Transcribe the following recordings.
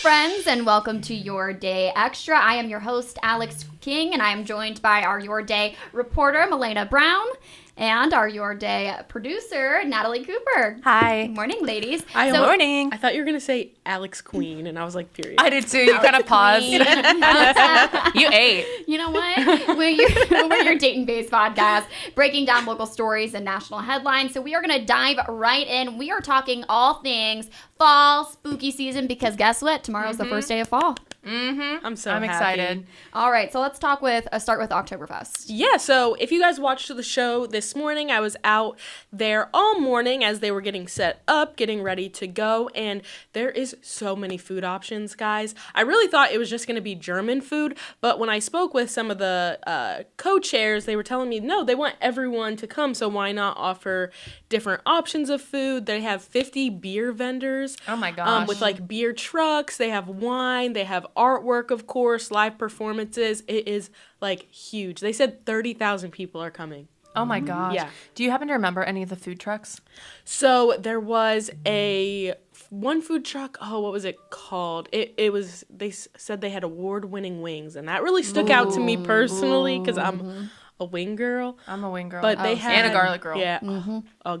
friends, and welcome to Your Day Extra. I am your host, Alex King, and I am joined by our Your Day reporter, Milena Brown, and our Your Day producer, Natalie Cooper. Hi. Good morning, ladies. Good morning. I thought you were going to say Alex Queen, and I was like, period. I did too. You kind of paused. You ate. You know what? We're your Dayton-based podcast, breaking down local stories and national headlines. So we are going to dive right in. We are talking all things fall, spooky season, because guess what? Tomorrow's the first day of fall. Mm-hmm. I'm excited. All right, so let's start with Oktoberfest. Yeah, so if you guys watched the show this morning, I was out there all morning as they were getting set up, getting ready to go, and there is so many food options, guys. I really thought it was just going to be German food, but when I spoke with some of the co-chairs, they were telling me, no, they want everyone to come, so why not offer different options of food? They have 50 beer vendors. Oh my gosh. With like beer trucks, they have wine, they have artwork, of course, live performances. It is like huge. They said 30,000 people are coming. Oh my gosh. Yeah. Do you happen to remember any of the food trucks? So there was one food truck. Oh, what was it called? It was, they said they had award-winning wings, and that really stuck out to me personally because I'm a wing girl. I'm a wing girl. But they had, and a garlic girl. Yeah, a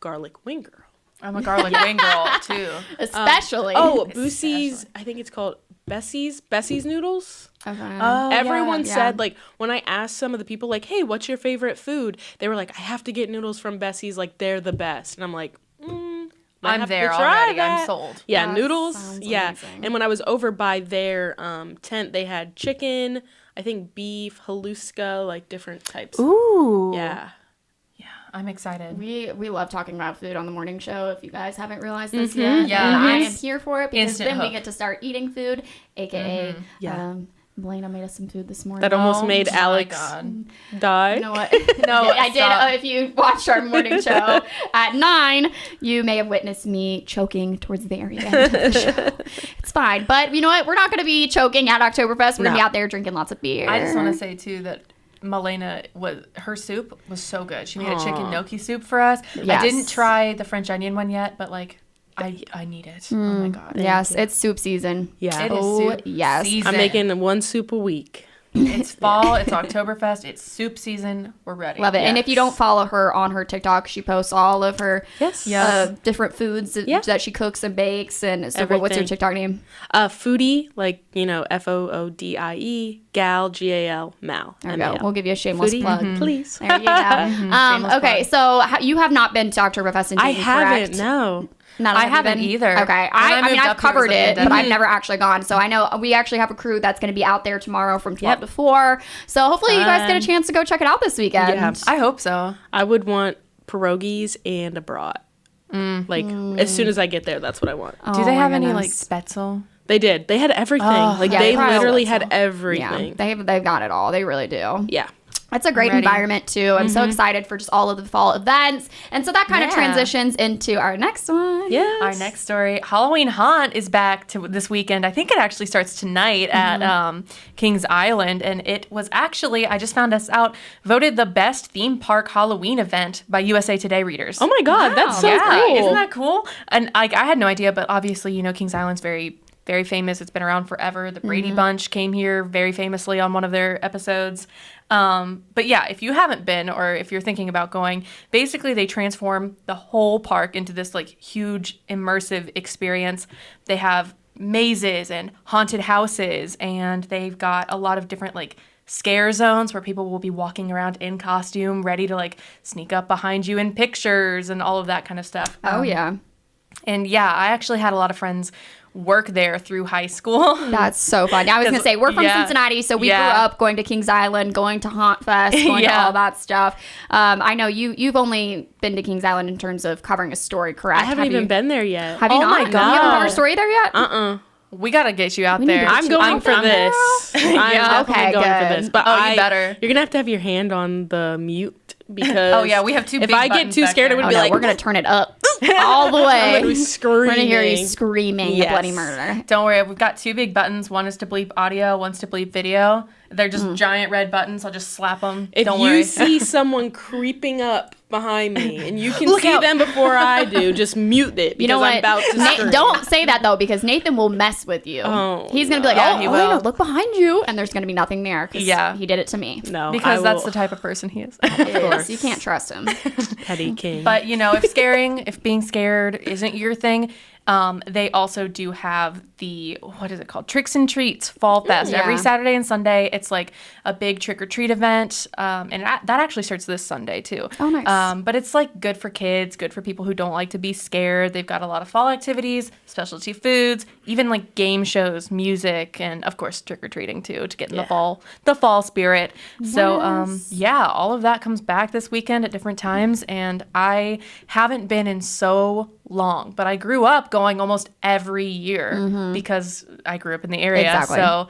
garlic wing girl. I'm a garlic wing girl too. Especially. Boosie's, I think it's called Bessie's Noodles. Okay. Oh, Everyone yeah. said, like, when I asked some of the people, like, hey, what's your favorite food? They were like, I have to get noodles from Bessie's, like, they're the best. And I'm like, I'm there already. That. I'm sold. Yeah, That noodles. sounds Yeah. amazing. And when I was over by their tent, they had chicken, I think beef, haluska, like different types. Ooh. Yeah. Yeah, I'm excited. We love talking about food on the morning show, if you guys haven't realized this yet. Yeah. And I am It's here for it because instant then we hook. get to start eating food, a.k.a. Yeah. Melena made us some food this morning. That almost made Oh my Alex God. die. You know what? No, I did. stop. If you watched our morning show at 9, you may have witnessed me choking towards the very end of the show. It's fine. But you know what? We're not going to be choking at Oktoberfest. We're going to be out there drinking lots of beer. I just want to say too that Milena her soup was so good. She made a chicken gnocchi soup for us. Yes. I didn't try the French onion one yet, but like I need it. Oh my God. Yes, it's soup season. Yeah. It is Oh, soup yes. season. I'm making one soup a week. It's fall. It's Oktoberfest. It's soup season. We're ready. Love it. And Yes. if you don't follow her on her TikTok, she posts all of her Yes. different foods that she cooks and bakes. And so what's your Everything. TikTok name? Foodie, like, Foodie, Gal, Gal, Mal. There we go. M-A-L. We'll give you a shameless Foodie, plug. please. There you go. Okay, so you have not been to Oktoberfest in I Dayton, haven't, correct? no. Not I haven't either. Okay. When I I mean, moved I've up here, it was covered like it, a but I've decade. never actually gone. So I know we actually have a crew that's going to be out there tomorrow from 12 to 4. So hopefully you guys get a chance to go check it out this weekend. Yeah. I hope so. I would want pierogies and a brat. Like, as soon as I get there, that's what I want. Do they my have any goodness. like Spätzle? They did. They had everything. Like, yeah, they probably literally so. had Yeah, everything. they've got it all. They really do. Yeah. It's a great Ready. environment too. I'm so excited for just all of the fall events. And so that kind of Yeah. transitions into our next one. Yes. Our next story, Halloween Haunt is back to this weekend. I think it actually starts tonight at Kings Island. And it was actually, I just found this out, voted the best theme park Halloween event by USA Today readers. Oh my God, that's so yeah, cool. isn't that cool? And like I had no idea, but obviously, Kings Island's very, very famous. It's been around forever. The Brady Bunch came here very famously on one of their episodes. But yeah, if you haven't been or if you're thinking about going, basically they transform the whole park into this like huge immersive experience. They have mazes and haunted houses, and they've got a lot of different like scare zones where people will be walking around in costume, ready to like sneak up behind you in pictures and all of that kind of stuff. Oh, yeah. And yeah, I actually had a lot of friends work there through high school. That's so fun. I was going to say, we're from Cincinnati, so we grew up going to Kings Island, going to Haunt Fest, going to all that stuff. I know you've only been to Kings Island in terms of covering a story, correct? I haven't even been there yet. Have you Oh not? my You haven't covered God. a story there yet? We got to get you out there. I'm going for this. I'm definitely Okay, going for good. this. But Oh, you better. You're going to have your hand on the mute because Oh, yeah, we have two if big I get buttons too back scared, there. I'm Oh, going to no, be like, we're going to turn it up all the way. I'm gonna be screaming. We're going to hear you screaming the Yes. bloody murder. Don't worry, we've got two big buttons. One is to bleep audio, one's to bleep video. They're just giant red buttons. I'll just slap them. If Don't you worry. see someone creeping up behind me and you can Look see out. them before I do, just mute it because You know what? I'm about to scream. Don't say that though, because Nathan will mess with you. Oh, He's gonna be like, Yeah, "Oh, he Elena, will. look behind you," and there's gonna be nothing there. 'Cause Yeah. he did it to me. No, Because that's will. the type of person he is. Yes, you can't trust him. Petty king. But if being scared isn't your thing, they also do have the, what is it called? Tricks and Treats Fall Fest. Yeah. Every Saturday and Sunday, it's like a big trick or treat event. And that actually starts this Sunday too. Oh, nice. But it's like good for kids, good for people who don't like to be scared. They've got a lot of fall activities, specialty foods, even like game shows, music, and of course trick or treating too, to get in the fall spirit. So all of that comes back this weekend at different times, and I haven't been in so long, but I grew up going almost every year because I grew up in the area. Exactly. So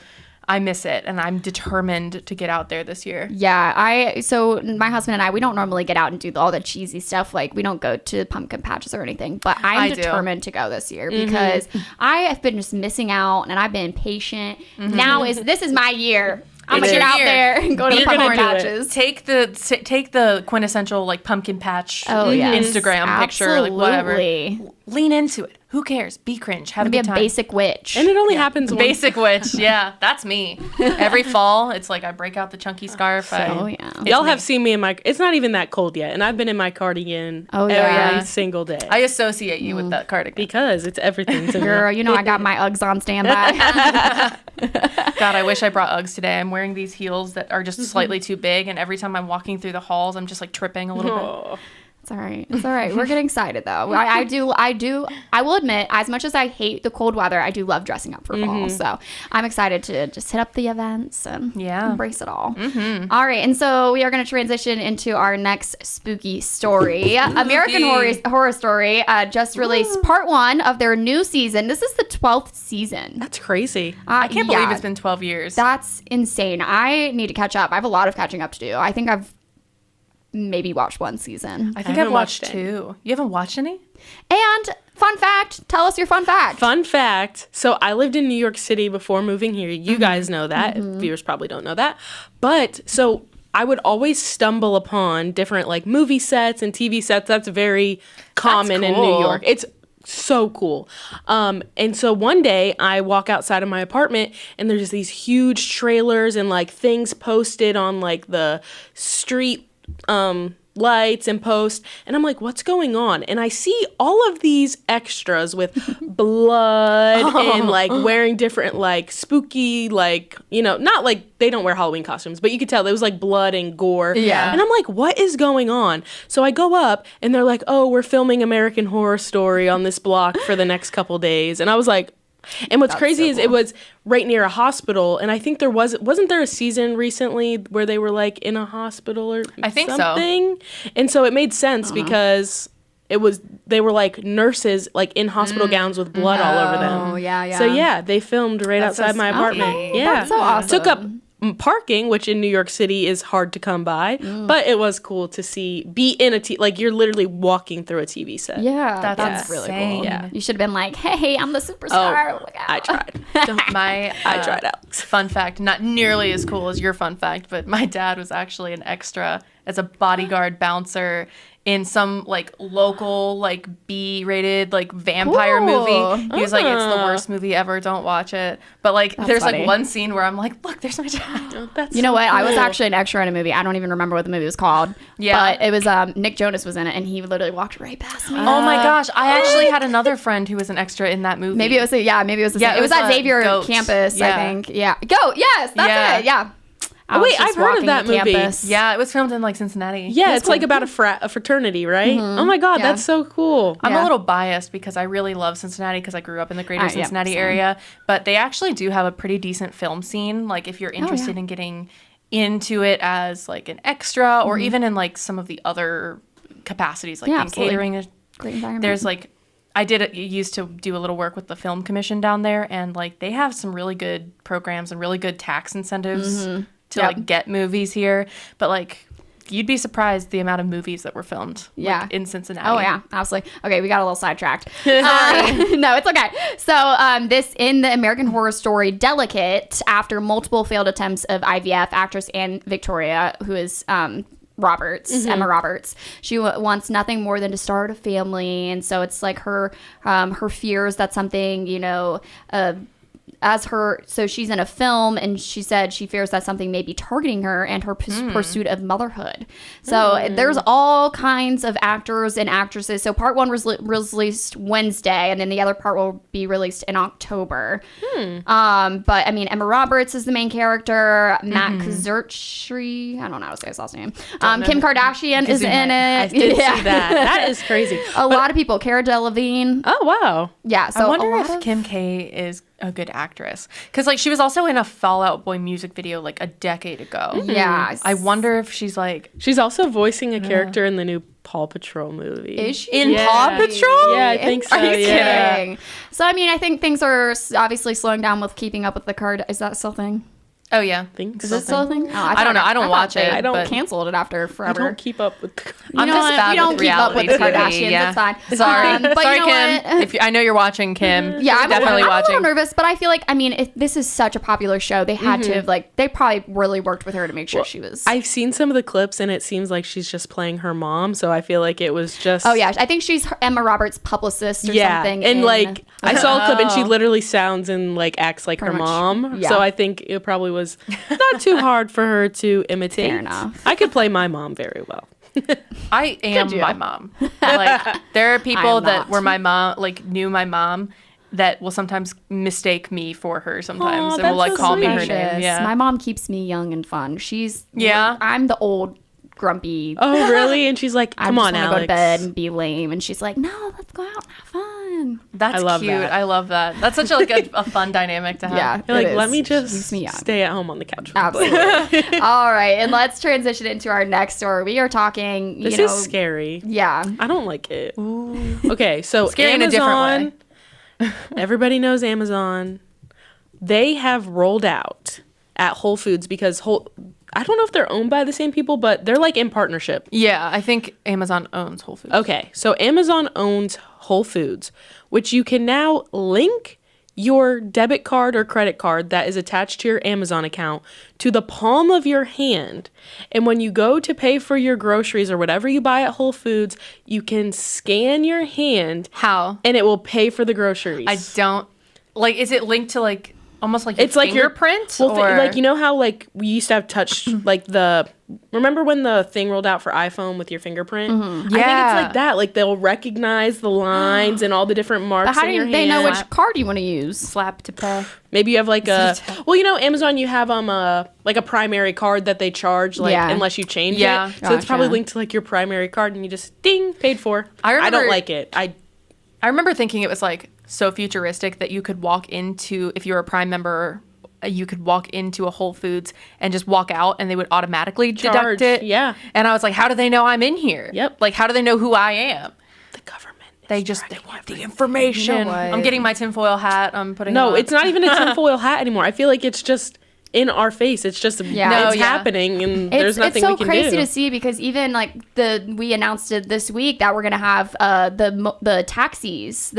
I miss it, and I'm determined to get out there this year. Yeah, so my husband and I, we don't normally get out and do all the cheesy stuff. Like, we don't go to pumpkin patches or anything, but I I'm do. determined to go this year because I have been just missing out, and I've been patient. Now this is my year. I'm It gonna get is. out there and go to the You're gonna pumpkin do it. patches. Take the quintessential like pumpkin patch yes. Instagram picture, like whatever. Absolutely. Lean into it. Who cares? Be cringe. Have a Be good a time. basic witch. and it only happens once. Basic witch. Yeah, that's me. Every fall, it's like I break out the chunky scarf. Oh, yeah. Y'all have seen me in my. It's not even that cold yet, and I've been in my cardigan every yeah. single day I associate you with that cardigan. because it's everything to me. Girl, you know I got my Uggs on standby. God, I wish I brought Uggs today. I'm wearing these heels that are just slightly too big, and every time I'm walking through the halls, I'm just like tripping a little bit. Oh. It's all right. It's all right. We're getting excited though. I will admit, as much as I hate the cold weather, I do love dressing up for fall. So I'm excited to just hit up the events and embrace it all. All right. And so we are going to transition into our next spooky story. American Horror Story just released part 1 of their new season. This is the 12th season. That's crazy. I can't believe it's been 12 years. That's insane. I need to catch up. I have a lot of catching up to do. I think I've maybe watched one season. I think I I've haven't watched watched any. 2. You haven't watched any? And fun fact, tell us your fun fact. Fun fact. So I lived in New York City before moving here. You guys know that. Viewers probably don't know that. But so I would always stumble upon different like movie sets and TV sets. That's very common in New cool. York. It's so cool. And so one day I walk outside of my apartment and there's these huge trailers and like things posted on like the street lights and posts, and I'm like, what's going on? And I see all of these extras with blood and like wearing different like spooky, like, you know, not like they don't wear Halloween costumes, but you could tell there was like blood and gore. Yeah. And I'm like, what is going on? So I go up and they're like, oh, we're filming American Horror Story on this block for the next couple days. And I was like, and what's crazy is it was right near a hospital, and I think there wasn't there a season recently where they were like in a hospital or I think so. something? And so it made sense because they were like nurses like in hospital gowns with blood all over them. Oh, yeah. So yeah, they filmed right That's so outside my apartment. spooky. Yeah, That's so awesome. Took up parking, which in New York City is hard to come by, but it was cool to be in like you're literally walking through a TV set. Yeah, That's really insane. cool. Yeah. You should have been like, hey, I'm the superstar. Oh, Look out. I tried. My I tried out. fun fact, not nearly as cool as your fun fact, but my dad was actually an extra as a bodyguard bouncer in some like local like B-rated like vampire Cool. movie. He was like, it's the worst movie ever, don't watch it. But like there's funny. like one scene where I'm like, look, there's my dad. That's You know so what? I was cool. actually an extra in a movie. I don't even remember what the movie was called. Yeah. But it was Nick Jonas was in it, and he literally walked right past me. Oh my gosh, I actually had another friend who was an extra in that movie. Maybe it was maybe it was the Yeah, same. it It was was at a Xavier goat. campus, I Yeah. think. Yeah. Go. Yes, that's Yeah. it. Yeah. I Oh, was wait, just I've heard of walking that the movie. campus. Yeah, it was filmed in like Cincinnati. Yeah, it's like about a fraternity, right? Oh my god, Yeah. that's so cool. I'm Yeah. a little biased because I really love Cincinnati because I grew up in the greater yeah, Cincinnati same. area. But they actually do have a pretty decent film scene. Like if you're interested in getting into it as like an extra or even in like some of the other capacities, like Yeah, in absolutely. catering. Great environment. There's like used to do a little work with the film commission down there, and like they have some really good programs and really good tax incentives to Yep. like get movies here. But like you'd be surprised the amount of movies that were filmed in Cincinnati. Oh yeah, absolutely. Okay, we got a little sidetracked. No, it's okay. So this in the American Horror Story Delicate, after multiple failed attempts of IVF, actress Anne Victoria, who is Roberts, Emma Roberts, she wants nothing more than to start a family, and so it's like her fears that something, so she's in a film, and she said she fears that something may be targeting her and her pursuit of motherhood. So there's all kinds of actors and actresses. So part 1 was released Wednesday, and then the other part will be released in October. But I mean, Emma Roberts is the main character. Matt Kazurtri, I don't know how to say his last name. Kim Kardashian is in it. I did see that. That is crazy. A lot of people. Cara Delevingne. Oh wow. Yeah. So I wonder if Kim K is a good actress, because like she was also in a Fall Out Boy music video like a decade ago. Yeah. I wonder if she's also voicing a character in the new Paw Patrol movie. Is she? in Paw Patrol. Yeah, I think so. Are you yeah. kidding? So I mean, I think things are obviously slowing down with keeping up with the card. Is that still a thing? Oh yeah. Think Is it still a thing? Oh, I don't know. I don't watch it. I don't Canceled it after I forever. don't keep up with. I'm You know just what? bad We don't with keep up with the reality Kardashians. TV, yeah. It's fine. Sorry, But sorry, you know Kim. what? If I know you're watching, Kim. Yeah, I'm definitely I'm watching. a little nervous, but I feel like, I mean, if this is such a popular show, they had to have, like, they probably really worked with her to make sure she was. I've seen some of the clips, and it seems like she's just playing her mom. So I feel like it was just. Oh yeah, I think she's Emma Roberts' publicist or something. and in- like I saw a clip, and she literally sounds and like acts like her Pretty much, mom. yeah. So I think it probably was not too hard for her to imitate. Fair enough. I could play my mom very well. I am Could you? my mom. Like there are people am that not. were my mom, like knew my mom, that will sometimes mistake me for her sometimes, and will that's like so call me her Precious. name. Yeah. My mom keeps me young and fun. Yeah. I'm the old grumpy. Oh really? And she's like, I "Come just on, wanna Alex." go to bed and be lame, and she's like, "No, let's go out and have fun." That's I love cute. that. I love that. That's such a fun dynamic to have. Yeah, You're like, it let is. me She keeps just me young. stay at home on the couch. Absolutely. All right, and let's transition into our next story. We are talking. This is scary. Yeah. I don't like it. Okay, so Scary in a Amazon, different everybody knows Amazon. They have rolled out at Whole Foods because I don't know if they're owned by the same people, but they're like in partnership. Yeah, I think Amazon owns Whole Foods. Okay, so Amazon owns Whole Foods, which you can now link your debit card or credit card that is attached to your Amazon account to the palm of your hand. And when you go to pay for your groceries or whatever you buy at Whole Foods, you can scan your hand How? and it will pay for the groceries. I don't like. Is it linked to like almost like your It's like your fingerprint? Well, or like you know how like we used to have touch like remember when the thing rolled out for iPhone with your fingerprint? I think Yeah. it's like that. Like they'll recognize the lines and all the different marks. But how in do your they know hand. which card you want to use? slap to pay. Maybe you have like Amazon, you have like a primary card that they charge Yeah. unless you change Yeah. it. So it's probably Gotcha. linked to like your primary card and you just ding paid for. I don't remember- like it. I remember thinking it was like so futuristic that you could walk into, if you were a Prime member, you could walk into a Whole Foods and just walk out and they would automatically Charge, deduct it. yeah. And I was like, how do they know I'm in here? Yep. Like, how do they know who I am? The government. They want the information. You know what? I'm getting my tinfoil hat. I'm putting No, it on. it's not even a tinfoil hat anymore. I feel like it's just in our face. It's just Yeah. it's No, yeah. happening and there's nothing it's so we can crazy do. to see, because even like we announced it this week that we're gonna have the taxis,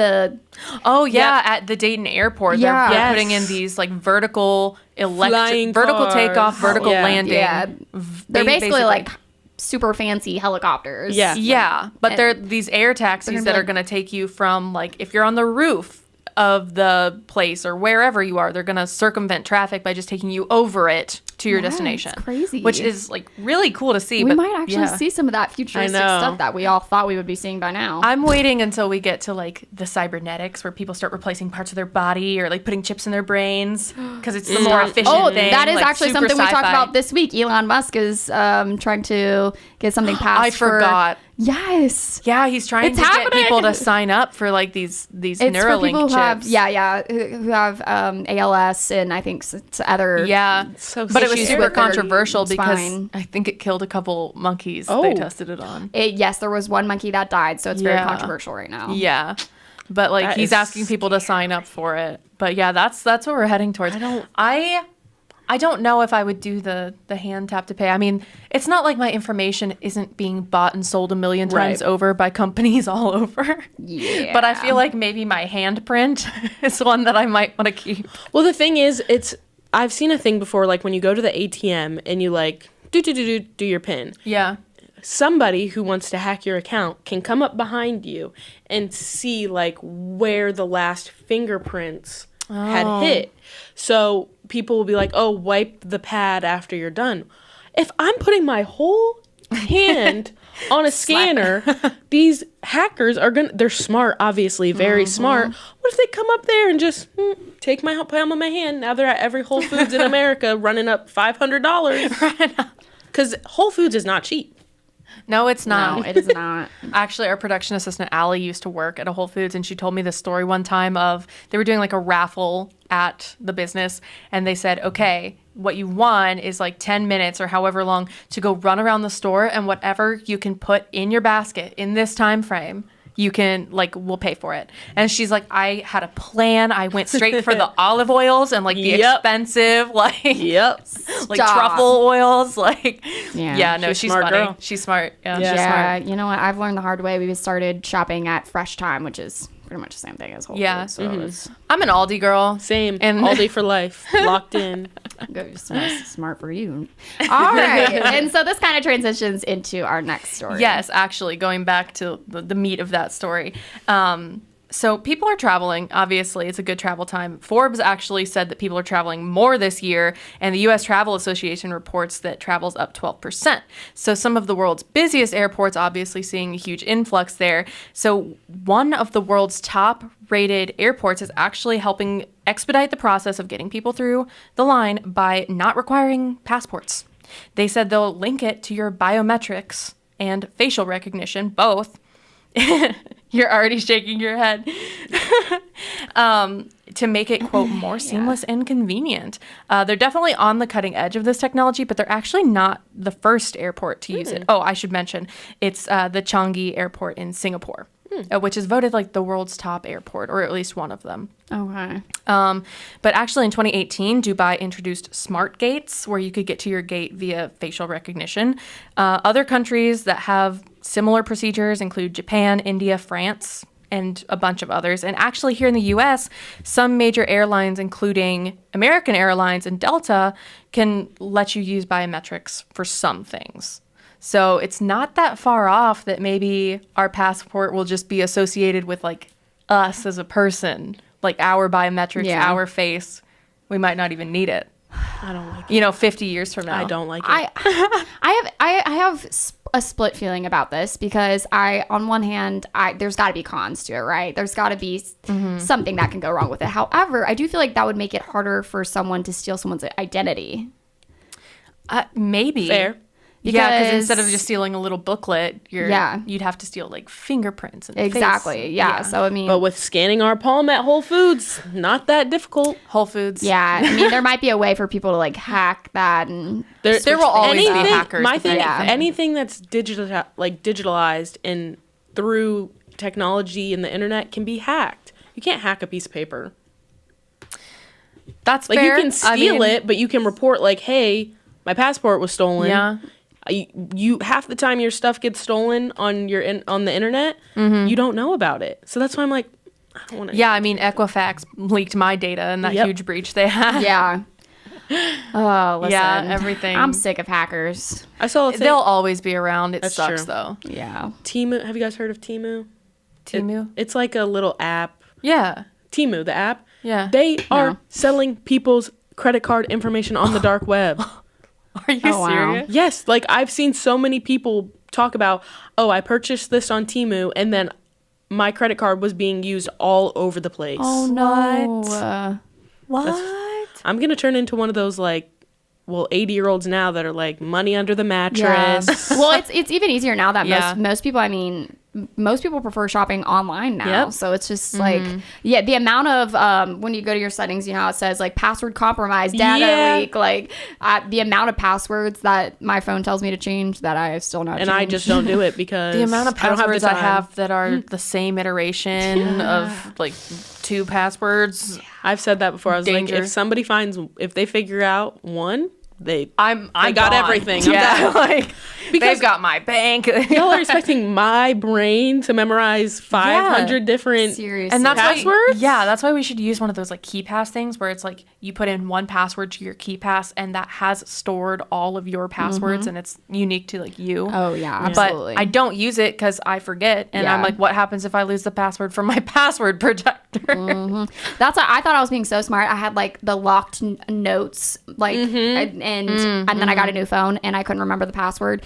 Oh yeah, at the Dayton airport, Yeah. they're Yes. putting in these like vertical Flying vertical cars. takeoff, vertical Yeah. landing. Yeah. They're basically basically like super fancy helicopters. Yeah. Yeah, but And- they're these air taxis gonna be that are like- going to take you from like if you're on the roof of the place or wherever you are, they're going to circumvent traffic by just taking you over it to your Yeah, it's destination. crazy. Which is like really cool to see. We but might actually yeah. see some of that futuristic know. stuff that we all thought we would be seeing by now. I'm waiting until we get to like the cybernetics where people start replacing parts of their body or like putting chips in their brains because it's the more efficient Oh, thing. that is like, actually super something we talked sci-fi. about this week. Elon Musk is trying to get something passed. I forgot. Yes. Yeah, he's trying It's to get happening. people to sign up for like these It's Neuralink for people who chips. have who have ALS and I think other Yeah, So but it was issues super with their controversial because spine. I think it killed a couple monkeys Oh. they tested it on. Yes, there was one monkey that died, so it's very Yeah. controversial right now. Yeah, but like That he's is asking people to sign up for it. But yeah, that's what we're heading towards. I I don't know if I would do the hand tap to pay. I mean, it's not like my information isn't being bought and sold a million times Right. over by companies all over. Yeah. But I feel like maybe my handprint is one that I might want to keep. Well, the thing is, I've seen a thing before, like when you go to the ATM and you like do your PIN. Yeah. Somebody who wants to hack your account can come up behind you and see like where the last fingerprints had hit. So people will be like, "Oh, wipe the pad after you're done." If I'm putting my whole hand on a scanner, these hackers are they're smart, obviously, very smart. What if they come up there and just take my palm of my hand? Now they're at every Whole Foods in America running up $500. Because Whole Foods is not cheap. No, it's not. No, it is not. Actually, our production assistant, Allie, used to work at a Whole Foods, and she told me this story one time of they were doing like a raffle at the business, and they said, okay, what you won is like 10 minutes or however long to go run around the store, and whatever you can put in your basket in this time frame, you can, like, we'll pay for it. And she's like, I had a plan. I went straight for the olive oils and like the Yep. expensive, like, Yep. like Stop. truffle oils. Like, Yeah. no, She's she's smart funny. girl. She's smart. Yeah, Yeah. she's Yeah, smart. you know what? I've learned the hard way. We started shopping at Fresh Time, which is pretty much the same thing as Whole Yeah. Foods. So it's I'm an Aldi girl. Same. And- All day for life. Locked in. good, smart for you. All right. And so this kind of transitions into our next story. Yes, actually, going back to the meat of that story. So people are traveling. Obviously, it's a good travel time. Forbes actually said that people are traveling more this year, and the U.S. Travel Association reports that travel's up 12%. So some of the world's busiest airports obviously seeing a huge influx there. So one of the world's top-rated airports is actually helping expedite the process of getting people through the line by not requiring passports. They said they'll link it to your biometrics and facial recognition, both. You're already shaking your head. To make it, quote, more seamless and convenient. They're definitely on the cutting edge of this technology, but they're actually not the first airport to use it. Oh, I should mention, it's the Changi Airport in Singapore, which is voted like the world's top airport, or at least one of them. Okay. But actually in 2018, Dubai introduced smart gates where you could get to your gate via facial recognition. Other countries that have similar procedures include Japan, India, France, and a bunch of others. And actually here in the US, some major airlines, including American Airlines and Delta, can let you use biometrics for some things. So it's not that far off that maybe our passport will just be associated with like us as a person, like our biometrics, Yeah. our face. We might not even need it. I don't like it. 50 years from now. I don't like it. I have a split feeling about this because on one hand, there's got to be cons to it, right? There's got to be something that can go wrong with it. However, I do feel like that would make it harder for someone to steal someone's identity. Maybe. Fair. Yeah, because Because- instead of just stealing a little booklet, you'd have to steal like fingerprints and Exactly. face. Yeah. So I mean, But with scanning our palm at Whole Foods, not that difficult. Whole Foods. yeah, I mean, there might be a way for people to like hack that and There will always be hackers. My with thing, anything. anything that's digitalized and through technology and the internet can be hacked. You can't hack a piece of paper. That's Like fair. you can steal it, but you can report like, "Hey, my passport was stolen." Yeah. You half the time your stuff gets stolen on on the internet, you don't know about it. So that's why I'm like, I don't want to. Yeah, I mean, Equifax leaked my data and that Yep. huge breach they had. yeah. Oh, listen. Yeah, everything. I'm sick of hackers. I saw a thing. They'll always be around. It That's sucks, true. though. Yeah. Temu. Have you guys heard of Temu? Timu? It's like a little app. Yeah. Temu, the app. Yeah. They are No. selling people's credit card information on the dark web. Are you Oh, wow. serious? Yes, like I've seen so many people talk about, "Oh, I purchased this on Temu and then my credit card was being used all over the place." Oh no. What? I'm going to turn into one of those 80-year-olds now that are like money under the mattress. Well, it's even easier now that Yeah. most people, I mean, most people prefer shopping online now. Yep. So it's just like, the amount of, when you go to your settings, you know how it says like password compromised, data leak, like the amount of passwords that my phone tells me to change that I have still not And changed. I just don't do it because The amount of passwords I time. have that are the same iteration of like 2 passwords. I've said that before. I was Danger. like, if they figure out one, I I got gone. everything. I'm Yeah, done. like Because- they've got my bank. Y'all are expecting my brain to memorize 500 different Seriously. And that's passwords? why, that's why we should use one of those like KeyPass things where it's like you put in one password to your KeyPass and that has stored all of your passwords and it's unique to like you. Oh, yeah, But absolutely. I don't use it because I forget, and I'm Yeah. like, what happens if I lose the password from my password protector? That's why I thought I was being so smart. I had like the locked notes, like, and then I got a new phone and I couldn't remember the password.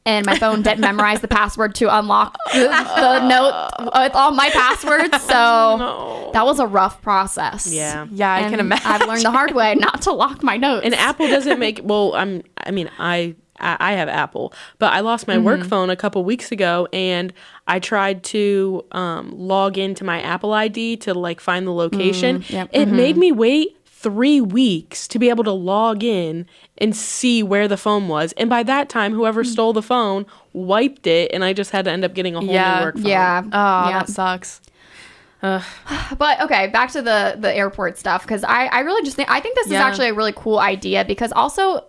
And my phone didn't memorize the password to unlock the note with all my passwords. So that was a rough process. Yeah. Yeah, I And can imagine. I've learned the hard way not to lock my notes. And Apple doesn't make I have Apple, but I lost my work phone a couple weeks ago, and I tried to log into my Apple ID to like find the location. Yep. It made me wait 3 weeks to be able to log in and see where the phone was. And by that time, whoever stole the phone wiped it, and I just had to end up getting a whole new work phone. Yeah. Oh, yeah. that sucks. But okay, back to the airport stuff, because I really just think this is Yeah. actually a really cool idea, because also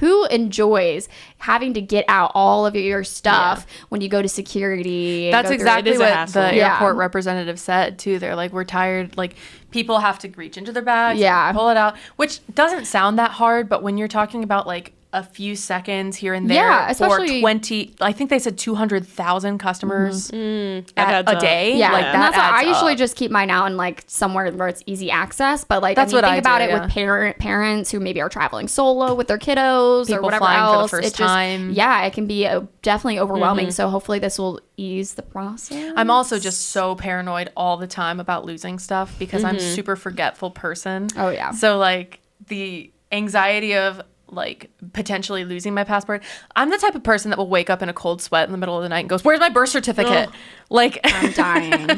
who enjoys having to get out all of your stuff when you go to security? and That's go through- exactly It is a what hassle. the Yeah. airport representative said too. They're like, we're tired. Like, people have to reach into their bags, Yeah. pull it out, which doesn't sound that hard. But when you're talking about like a few seconds here and there, Yeah, for especially- 20, I think they said 200,000 customers That at adds a up. day. Yeah, like and that that's why I adds usually up. just keep mine out in like somewhere where it's easy access. But like, That's I mean, what think I about do, it yeah. with parents who maybe are traveling solo with their kiddos or People whatever flying for the else. first It just, time. yeah, it can be definitely overwhelming. So hopefully this will ease the process. I'm also just so paranoid all the time about losing stuff because I'm a super forgetful person. Oh, yeah. So like the anxiety of like potentially losing my passport. I'm the type of person that will wake up in a cold sweat in the middle of the night and goes, "Where's my birth certificate?" Ugh. Like I'm dying.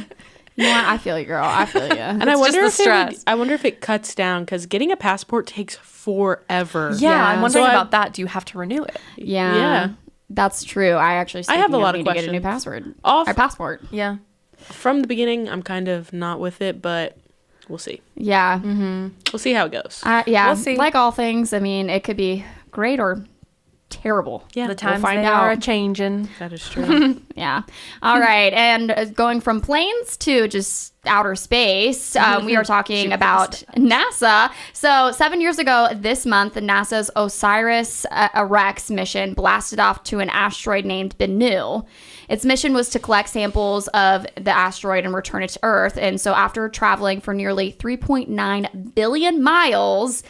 You know what? I feel you, girl. I feel you. And It's just the stress. I wonder if it cuts down, because getting a passport takes forever. yeah, I'm Yeah. wondering So about that. Do you have to renew it? Yeah. Yeah. That's true. I actually have a lot of need to get a new questions. password. Off- Or passport. Yeah. From the beginning, I'm kind of not with it, but we'll see. Yeah. We'll see how it goes. Yeah. We'll see. Like all things, I mean, it could be great or terrible. Yeah, The times find they are out. changing. that is true. Yeah. All right. And going from planes to just outer space, we are talking about NASA. So 7 years ago this month, NASA's OSIRIS-REx mission blasted off to an asteroid named Bennu. Its mission was to collect samples of the asteroid and return it to Earth. And so after traveling for nearly 3.9 billion miles,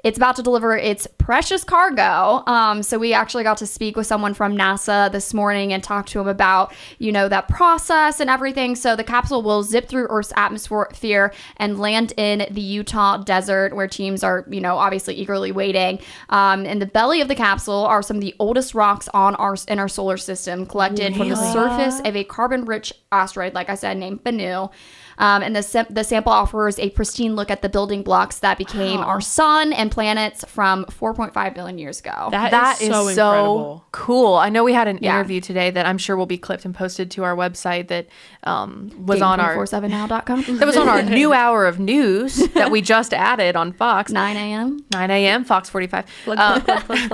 it's about to deliver its precious cargo. So we actually got to speak with someone from NASA this morning and talk to him about, that process and everything. So the capsule will zip through Earth's atmosphere and land in the Utah desert, where teams are, obviously eagerly waiting. In the belly of the capsule are some of the oldest rocks in our solar system, collected from the surface of a carbon-rich asteroid, like I said, named Bennu. And the sample offers a pristine look at the building blocks that became our sun and planets from 4.5 billion years ago. That is so incredible. cool. I know we had an Yeah. interview today that I'm sure will be clipped and posted to our website that was on our 247now.com. that was on our new hour of news that we just added on Fox. 9 a.m. 9 a.m. Fox 45. Plug.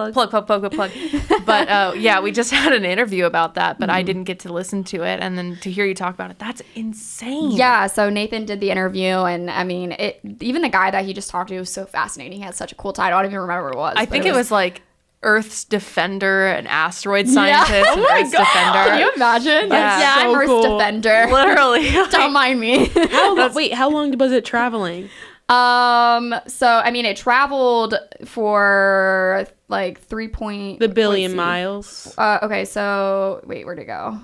Plug. But yeah, we just had an interview about that, but I didn't get to listen to it, and then to hear you talk about it, that's insane. Yeah, so Nathan did the interview, and I mean, even the guy that he just talked to was so fascinating. He had such a cool title. I don't even remember what it was. I but think it was like Earth's Defender, an asteroid scientist, Yeah. and Earth's Defender. Can you imagine? Yeah. I'm So Earth's cool. Defender. Literally. Don't mind me. Wait, how long was it traveling? So I mean, it traveled for like 3 point. The billion let's see. miles. Okay, so wait, where'd it go?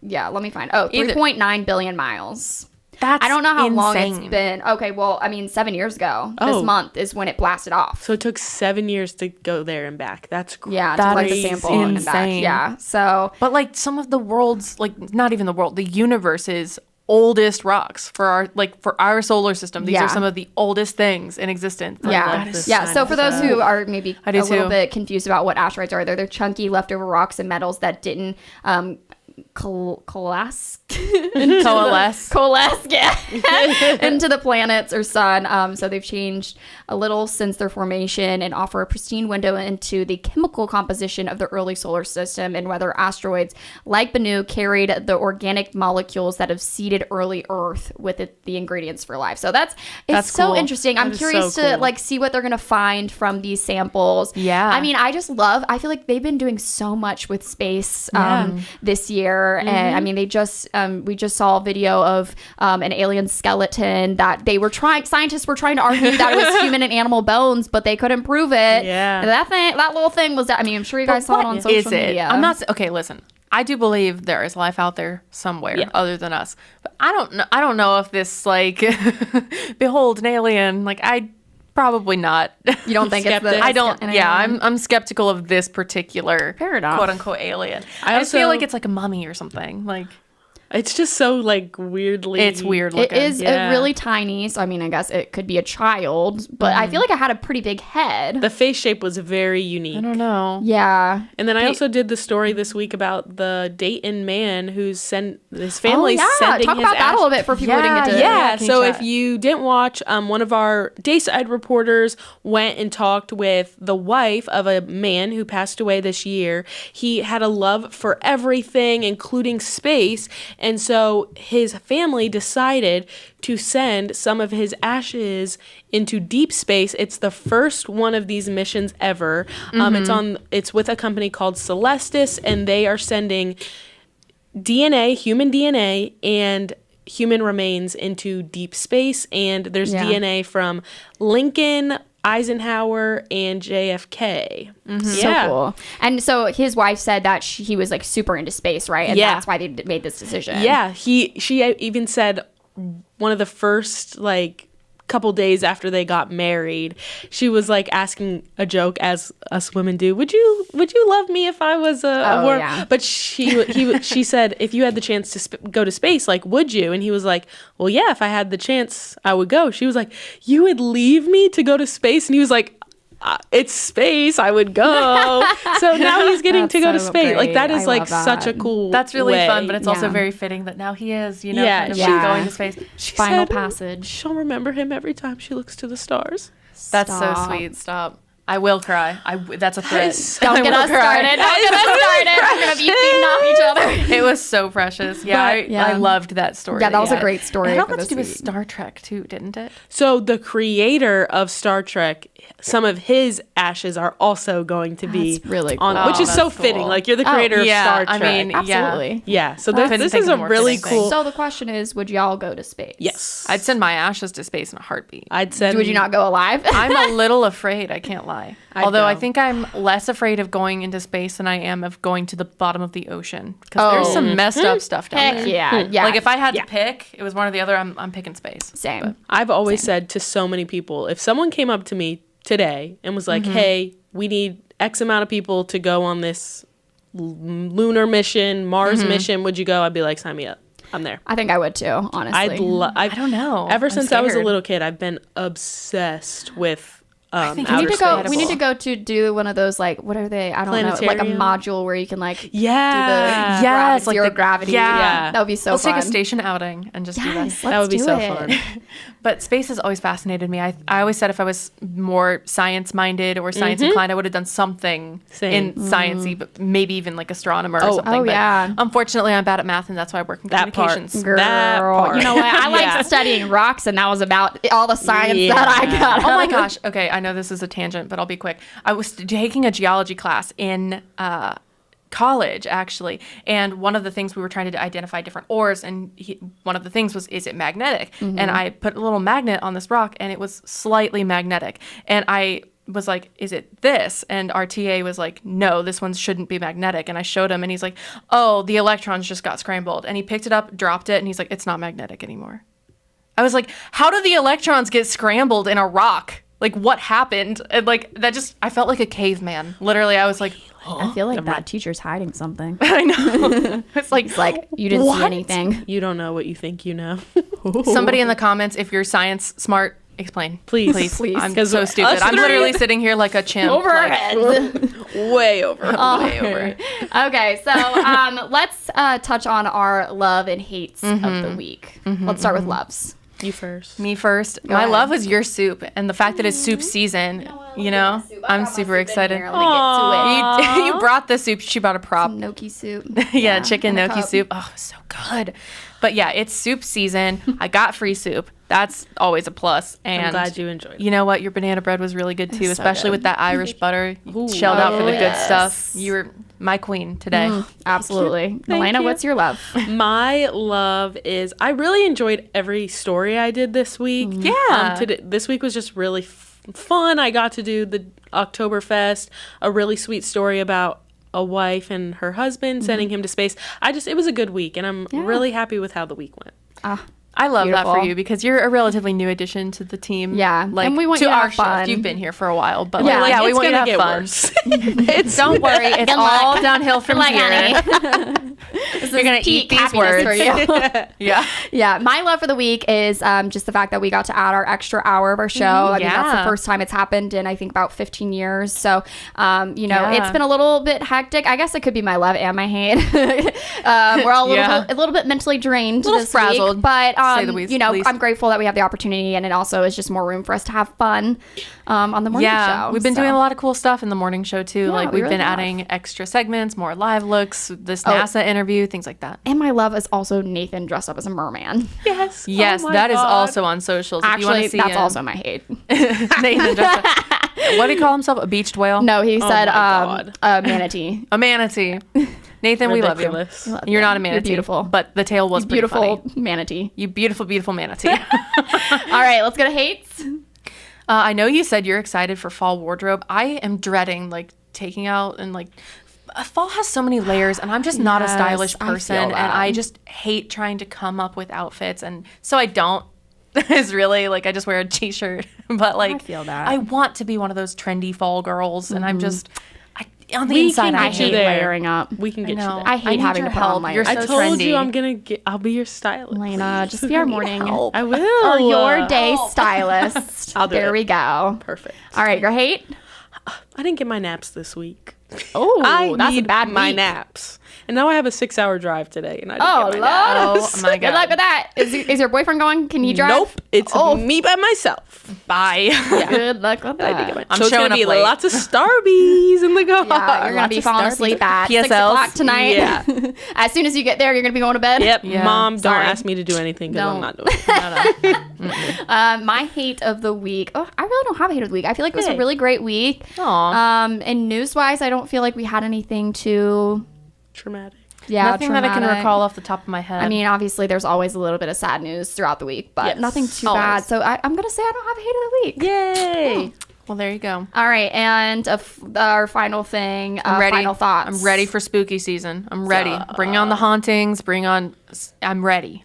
Yeah, let me find. Oh, Either- 3.9 billion miles. That's I don't know how long it's insane. been. Okay, well, I mean, 7 years ago. Oh. This month is when it blasted off. So it took 7 years to go there and back. That's crazy. Yeah, to That collect the is sample and back. insane. Yeah, so But like some of the world's, like not even the world, the universe's oldest rocks for our solar system. These Yeah. are some of the oldest things in existence. Like, yeah, love this yeah. kind So of for those stuff. who are maybe I a do little too. bit confused about what asteroids are, they're chunky leftover rocks and metals that didn't coalesce coalesce. into the planets or sun. So they've changed a little since their formation and offer a pristine window into the chemical composition of the early solar system and whether asteroids like Bennu carried the organic molecules that have seeded early Earth with the ingredients for life. So that's so cool. interesting. I'm is curious so to cool. like see what they're gonna find from these samples. Yeah. I mean, I feel like they've been doing so much with space Yeah. this year. And I mean, we just saw a video of an alien skeleton that scientists were trying to argue that it was human and animal bones, but they couldn't prove it. Yeah. And that little thing was, I mean, I'm sure you guys saw it on social Is it? media. I'm not okay, listen. I do believe there is life out there somewhere Yeah. other than us. But I don't know if this like behold an alien, like I probably not. You don't think it's the Skeptic. I don't. an Yeah, alien? I'm skeptical of this particular Fair enough. quote unquote alien. I I just feel also- like it's like a mummy or something. Like It's just so like weirdly. it's weird It looking. is Yeah. really tiny, so I mean, I guess it could be a child, but I feel like it had a pretty big head. The face shape was very unique. I don't know. Yeah. And then I also did the story this week about the Dayton man who's his family's sending Talk his about that a ash- little bit for people who didn't get to. Yeah, Can so you if chat? you didn't watch, one of our Dayside reporters went and talked with the wife of a man who passed away this year. He had a love for everything, including space, and so his family decided to send some of his ashes into deep space. It's the first one of these missions ever. It's with a company called Celestis, and they are sending DNA, human DNA, and human remains into deep space. And there's Yeah. DNA from Lincoln, Eisenhower, and JFK. So cool. And so his wife said that he was like super into space, right? And Yeah. that's why they made this decision. Yeah, she even said one of the first like couple days after they got married, she was like asking a joke as us women do. Would you love me if I was a worm? Yeah. But she said, if you had the chance to go to space, like would you? And he was like, well, yeah, if I had the chance, I would go. She was like, you would leave me to go to space? And he was like, it's space, I would go. So now he's getting to go to That's so space. Like great. that is I like love that. such a cool That's really way. fun, but it's also Yeah. very fitting that now he is, Yeah, kind of yeah. going to space. She Final said passage. she'll remember him every time she looks to the stars. That's Stop. so sweet. Stop. I will cry. That's a threat. is- Don't I get will us cry. started. Don't get us started. We're going to be feeding off each other. It was so precious. Yeah, But- Yeah. I loved that story. Yeah, that was a great story It had for much to do with this week. Star Trek too, didn't it? So the creator of Star Trek, some of his ashes are also going to be That's really on, cool. which is so That's fitting. cool. Like you're the creator of yeah, Star I Trek. mean, Absolutely. yeah. So Couldn't this think is of a a more really fitting thing. cool. So the question is, would y'all go to space? Yes, I'd send my ashes to space in a heartbeat. I'd send. Would you not go alive? I'm a little afraid. I can't lie. I'd Although I go. think I'm less afraid of going into space than I am of going to the bottom of the ocean because there's some messed up stuff down Heck there. yeah. Yeah. Like if I had Yeah. to pick, it was one or the other. I'm picking space. Same. I've always said to so many people, if someone came up to me today and was like, Mm-hmm. "Hey, we need X amount of people to go on this lunar mission, Mars Mm-hmm. mission, would you go?" I'd be like, "Sign me up. I'm there." I think I would too, honestly. I don't know. Ever I'm since I was a scared. little kid, I've been obsessed with think We outer need to go. space. We need to go to do one of those like what are they? I don't know, like a Planetarium? module where you can like do the Yeah. Yes, like zero the- gravity. yeah. That would be so Let's fun. take a station outing and just do that. Yes, That would be let's so do it. fun. But space has always fascinated me. I always said if I was more science minded or science inclined, I would have done something Same. in sciencey, but maybe even like astronomer or Oh, something. oh, But yeah. unfortunately, I'm bad at math, and that's why I work in That part. communications. Girl, That part. you know what? I Yeah. liked studying rocks, and that was about all the science Yeah. that I got. Oh my gosh. Okay, I know this is a tangent, but I'll be quick. I was taking a geology class in college, actually, and one of the things we were trying to identify different ores, and one of the things was, is it magnetic? And I put a little magnet on this rock, and it was slightly magnetic. And I was like, is it this? And our TA was like, no, this one shouldn't be magnetic. And I showed him, and he's like, oh, the electrons just got scrambled. And he picked it up, dropped it, and he's like, it's not magnetic anymore. I was like, how do the electrons get scrambled in a rock? Like, what happened? And like that just, I felt like a caveman. Literally, I was like, I feel like that teacher's hiding something. I know. It's like You didn't what? see anything. You don't know what you think you know. Somebody in the comments, if you're science smart, explain. Please. Please. I'm 'Cause so stupid. us I'm three- literally sitting here like a chimp. Over our like, heads. Way over. way over. Okay, so let's touch on our love and hates of the week. Let's start with loves. You first. Me first. My ahead. love was your soup, and the fact that it's soup season. You know, I'm super excited. Let me get to it. You brought the soup. She brought a prop. Gnocchi soup. Yeah, chicken in a gnocchi cup. soup. Oh, it's so good. But yeah, it's soup season. I got free soup. That's always a plus. And I'm glad you enjoyed it. you know what? Your banana bread was really good too, so especially good. with that Irish butter. You shelled out for the good yes. stuff. You were my queen today. Absolutely. Elena, you. what's your love? My love is I really enjoyed every story I did this week. Yeah. This week was just really fun. I got to do the Oktoberfest, a really sweet story about a wife and her husband sending him to space. It was a good week, and I'm really happy with how the week went. I love that for Beautiful. you because you're a relatively new addition to the team. Yeah, like and we want to you to our have fun. shift. You've been here for a while, but Yeah. like, yeah, we it's want you to gonna have get fun. worse. Don't worry, it's Good luck. all downhill from Good luck, here. honey. You're gonna eat these happiness words. for you. Yeah. Yeah, my love for the week is just the fact that we got to add our extra hour of our show. I mean, that's the Yeah. first time it's happened in, I think, about 15 years. So, Yeah. it's been a little bit hectic. I guess it could be my love and my hate. We're all a little bit mentally drained Little this frazzled, week. But, say the least. I'm grateful that we have the opportunity, and it also is just more room for us to have fun on the morning show. We've been So- doing a lot of cool stuff in the morning show too. Like we we've really been have. adding extra segments, more live looks, this NASA interview, things like that. And my love is also Nathan dressed up as a merman. Yes. Yes, Oh my that is God. also on socials. If you want Actually, to see that's him. also my hate. Nathan dressed up. What did he call himself? A beached whale? No, he said my God. a manatee. A manatee. Nathan, we love you. Ridiculous. You're not a manatee. beautiful. But the tail was pretty Beautiful funny. manatee. You beautiful, beautiful manatee. All right, let's go to hates. I know you said you're excited for fall wardrobe. I am dreading like taking out and like fall has so many layers and I'm just not a Yes, stylish I feel person and that. I just hate trying to come up with outfits and so I don't is really like I just wear a t-shirt but like feel that. I want to be one of those trendy fall girls and I'm just on the We inside can I get you hate there. layering up. We can get you know. there. I hate need having your to put on help. layers. You're so I told you trendy. I'll be your stylist. Elena, just be our morning I will. or your day stylist. I'll do there it. we go. Perfect. All right, your hate. I didn't get my naps this week. Oh, I that's need a bad my week. naps. And now I have a 6-hour drive today, and I didn't Oh, get my Lord. naps. Oh my Good god. luck with that. Is your boyfriend going? Can you drive? Nope, it's Oh. me by myself. Bye. Good luck with I didn't that. get my- I'm so it's showing gonna be up late. lots of Starbies in the car. Yeah, you're gonna Lots be of falling Starbies. asleep at 6 PSLs. o'clock tonight. Yeah. As soon as you get there, you're gonna be going to bed. Yep, Yeah. Mom, don't Sorry. ask me to do anything because I'm Don't. not doing it. My hate of the week. Oh, I really don't have a hate of the week. I feel like it was a Hey. really great week. Aw. And news-wise, I don't feel like we had anything too. Traumatic. Yeah, Nothing that I can traumatic. recall off the top of my head. I mean, obviously, there's always a little bit of sad news throughout the week, but Yes. nothing too Always. bad. So I'm gonna say I don't have a hate of the week. Yay. well, there you go. All right, and our final thing. I'm ready. Final thoughts. I'm ready for spooky season. I'm ready. Bring on the hauntings. I'm ready.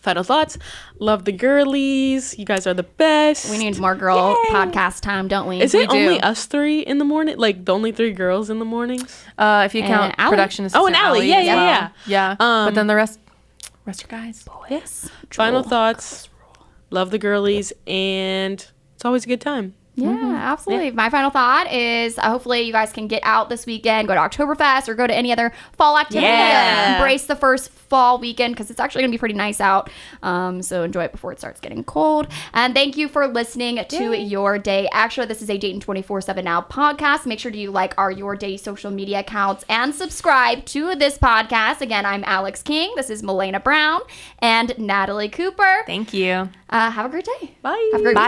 Final thoughts. Love the girlies. You guys are the best. We need more girl Yay. podcast time, don't we? Is it We do. only us three in the morning? Like the only three girls in the mornings? If you count Allie. production assistant. Oh, and Allie. Yeah, as yeah, well. Yeah. but Um, then the rest are guys. Yes. Final thoughts. Love the girlies, and it's always a good time. Yeah, absolutely. My final thought is hopefully you guys can get out this weekend, go to Oktoberfest or go to any other fall activity. Yeah. Embrace the first fall weekend because it's actually going to be pretty nice out. So enjoy it before it starts getting cold. And thank you for listening to Your Day Extra. This is a Dayton 24/7 Now podcast. Make sure to like our Your Day social media accounts and subscribe to this podcast. Again, I'm Alex King. This is Milena Brown and Natalie Cooper. Thank you. Have a great day. Bye. Have a great weekend.